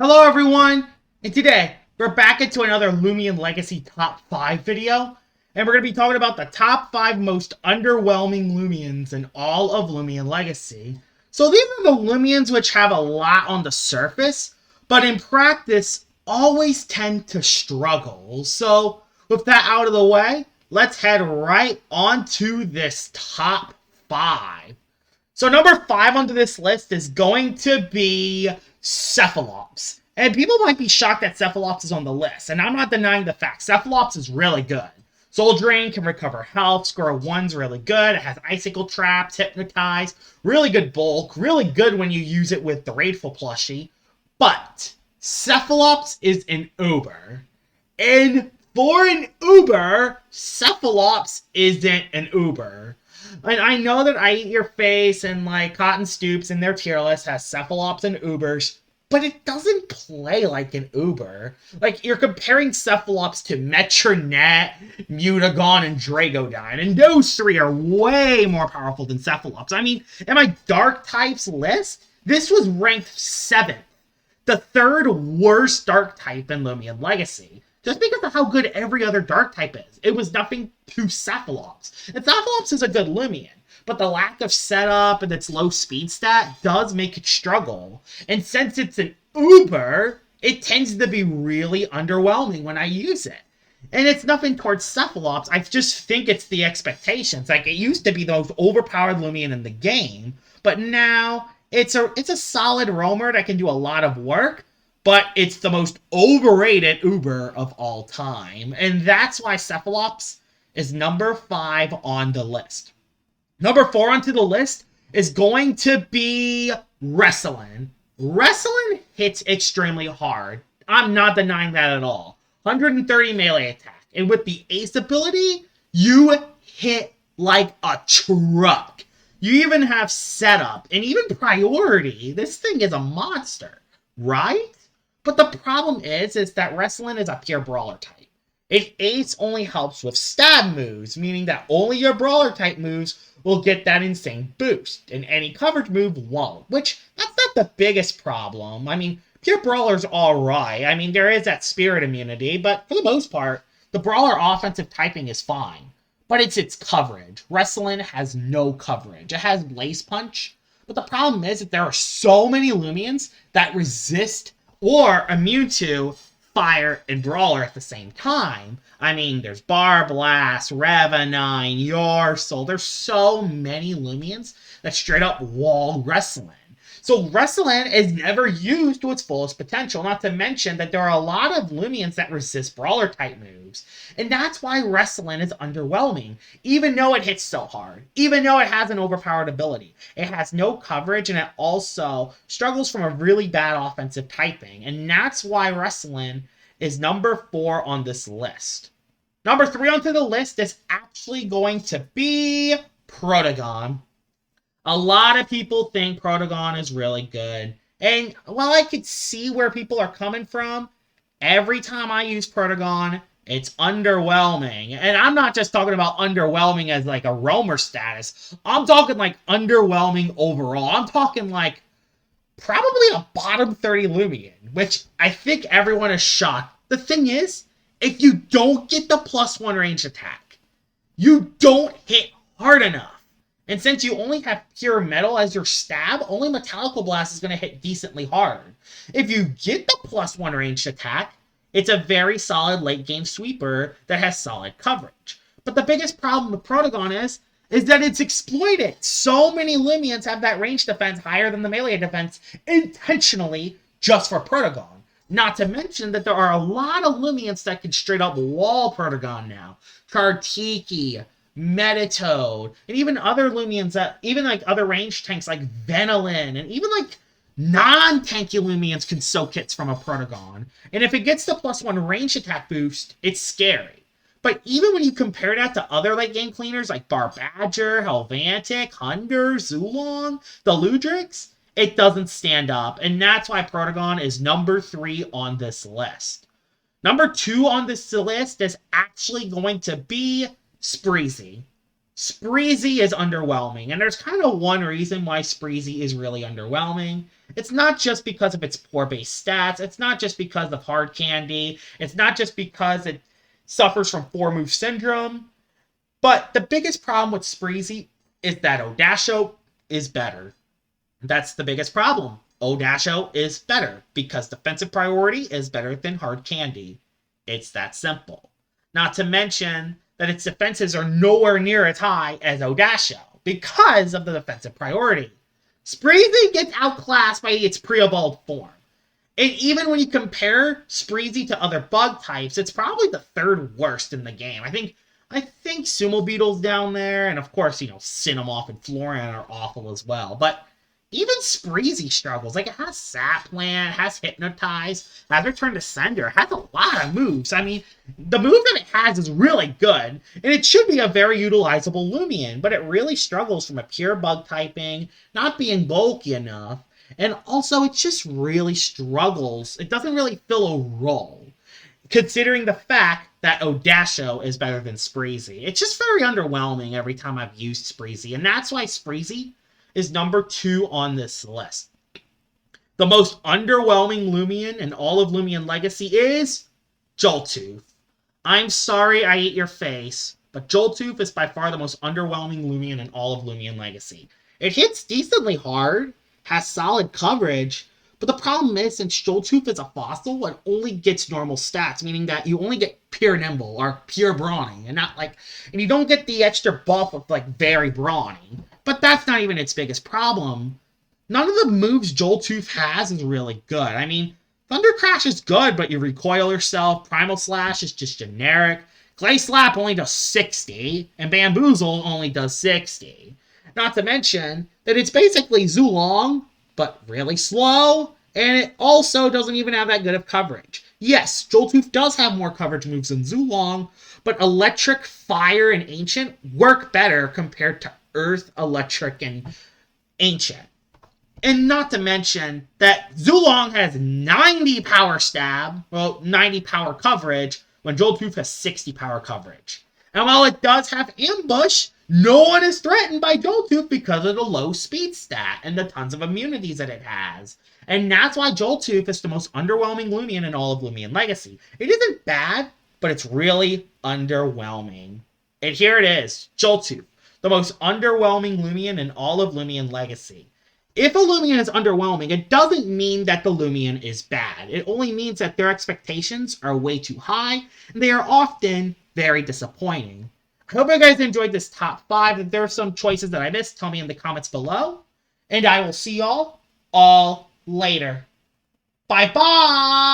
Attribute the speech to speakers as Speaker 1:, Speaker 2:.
Speaker 1: Hello everyone, and today we're back into another Loomian Legacy Top 5 video, and we're going to be talking about the top 5 most underwhelming Loomians in all of Loomian Legacy. So these are the Loomians which have a lot on the surface, but in practice always tend to struggle. So with that out of the way, let's head right on to this top 5. So number 5 onto this list is going to be Cephalops. And people might be shocked that Cephalops is on the list, and I'm not denying the fact. Cephalops is really good. Soul Drain can recover health, score 1's really good. It has Icicle Traps, Hypnotize, really good bulk, really good when you use it with the Raidful plushie. But Cephalops is an Uber. And for an Uber, Cephalops isn't an Uber. And I know that I Eat Your Face and like Cotton Stoops in their tier list has Cephalops and Ubers, but it doesn't play like an Uber. Like, you're comparing Cephalops to Metronet, Mutagon, and Dragodine, and those three are way more powerful than Cephalops. I mean, in my Dark types list, this was ranked 7th, the third worst Dark type in Loomian Legacy. Just because of how good every other Dark type is. It was nothing to Cephalops. And Cephalops is a good Loomian, but the lack of setup and its low speed stat does make it struggle. And since it's an Uber, it tends to be really underwhelming when I use it. And it's nothing towards Cephalops, I just think it's the expectations. Like, it used to be the most overpowered Loomian in the game, but now it's a solid roamer that can do a lot of work, but it's the most overrated Uber of all time. And that's why Cephalops is number 5 on the list. Number 4 onto the list is going to be Wrestling. Wrestling hits extremely hard. I'm not denying that at all. 130 melee attack. And with the Ace ability, you hit like a truck. You even have setup and even priority. This thing is a monster, right? But the problem is that Wrestling is a pure brawler type. Its Ace only helps with stab moves, meaning that only your brawler type moves will get that insane boost, and any coverage move won't, which that's not the biggest problem. I mean, pure brawler's alright. I mean, there is that spirit immunity, but for the most part, the brawler offensive typing is fine. But it's its coverage. Wrestling has no coverage. It has Blaze Punch, but the problem is that there are so many Loomians that resist or immune to fire and brawler at the same time. I mean, there's Bar Blast, Revenine, Your Soul. There's so many Loomians that straight up wall Wrestling. So Wrestling is never used to its fullest potential, not to mention that there are a lot of Loomians that resist brawler type moves. And that's why Wrestling is underwhelming, even though it hits so hard, even though it has an overpowered ability. It has no coverage, and it also struggles from a really bad offensive typing. And that's why Wrestling is number 4 on this list. Number 3 onto the list is actually going to be Protagon. A lot of people think Protagon is really good. And while I could see where people are coming from, every time I use Protagon, it's underwhelming. And I'm not just talking about underwhelming as like a roamer status. I'm talking like underwhelming overall. I'm talking like probably a bottom 30 Loomian, which I think everyone is shocked. The thing is, if you don't get the +1 range attack, you don't hit hard enough. And since you only have pure metal as your stab, only Metallical Blast is going to hit decently hard. If you get the +1 ranged attack, it's a very solid late game sweeper that has solid coverage. But the biggest problem with Protagon is that it's exploited. So many Loomians have that range defense higher than the melee defense intentionally just for Protagon. Not to mention that there are a lot of Loomians that can straight up wall Protagon now. Kartiki, Metatoad, and even other Loomians that, even like other range tanks like Venilin, and even like non-tanky Loomians can soak hits from a Protagon. And if it gets the +1 range attack boost, it's scary. But even when you compare that to other late game cleaners like Barbadger, Helvantic, Hunder, Zulong, the Ludrix, it doesn't stand up. And that's why Protagon is number 3 on this list. Number 2 on this list is actually going to be Sprizzy. Sprizzy is underwhelming, and there's kind of one reason why Sprizzy is really underwhelming. It's not just because of its poor base stats, it's not just because of hard candy, it's not just because it suffers from 4-move syndrome, but the biggest problem with Sprizzy is that Odasho is better. That's the biggest problem. Odasho is better because defensive priority is better than hard candy. It's that simple. Not to mention that its defenses are nowhere near as high as Odasho because of the defensive priority. Sprizzy gets outclassed by its pre-evolved form. And even when you compare Sprizzy to other bug types, it's probably the third worst in the game. I think Sumo Beetle's down there, and of course, Cinnamon and Florian are awful as well. But even Sprizzy struggles. Like, it has Sap Plant, has Hypnotize, has Return to Sender, has a lot of moves. I mean, the move that it has is really good, and it should be a very utilizable Loomian, but it really struggles from a pure bug typing, not being bulky enough, and also it just really struggles. It doesn't really fill a role, considering the fact that Odasho is better than Sprizzy. It's just very underwhelming every time I've used Sprizzy, and that's why Sprizzy is number 2 on this list. The most underwhelming Loomian in all of Loomian Legacy is Joltooth. I'm sorry I ate your face, but Joltooth is by far the most underwhelming Loomian in all of Loomian Legacy. It hits decently hard, has solid coverage, but the problem is, since Joltooth is a fossil, it only gets normal stats, meaning that you only get pure nimble or pure brawny, and you don't get the extra buff of very brawny. But that's not even its biggest problem. None of the moves Joltooth has is really good. I mean, Thunder Crash is good, but you recoil yourself. Primal Slash is just generic. Clay Slap only does 60, and Bamboozle only does 60. Not to mention that it's basically Zulong, but really slow, and it also doesn't even have that good of coverage. Yes, Joltooth does have more coverage moves than Zulong, but Electric, Fire, and Ancient work better compared to Earth, Electric, and Ancient. And not to mention that Zulong has 90 power stab, 90 power coverage, when Joltooth has 60 power coverage. And while it does have ambush, no one is threatened by Joltooth because of the low speed stat and the tons of immunities that it has. And that's why Joltooth is the most underwhelming Loomian in all of Loomian Legacy. It isn't bad, but it's really underwhelming. And here it is, Joltooth, the most underwhelming Loomian in all of Loomian Legacy. If a Loomian is underwhelming, it doesn't mean that the Loomian is bad. It only means that their expectations are way too high, and they are often very disappointing. I hope you guys enjoyed this top 5. If there are some choices that I missed, tell me in the comments below. And I will see y'all all later. Bye-bye!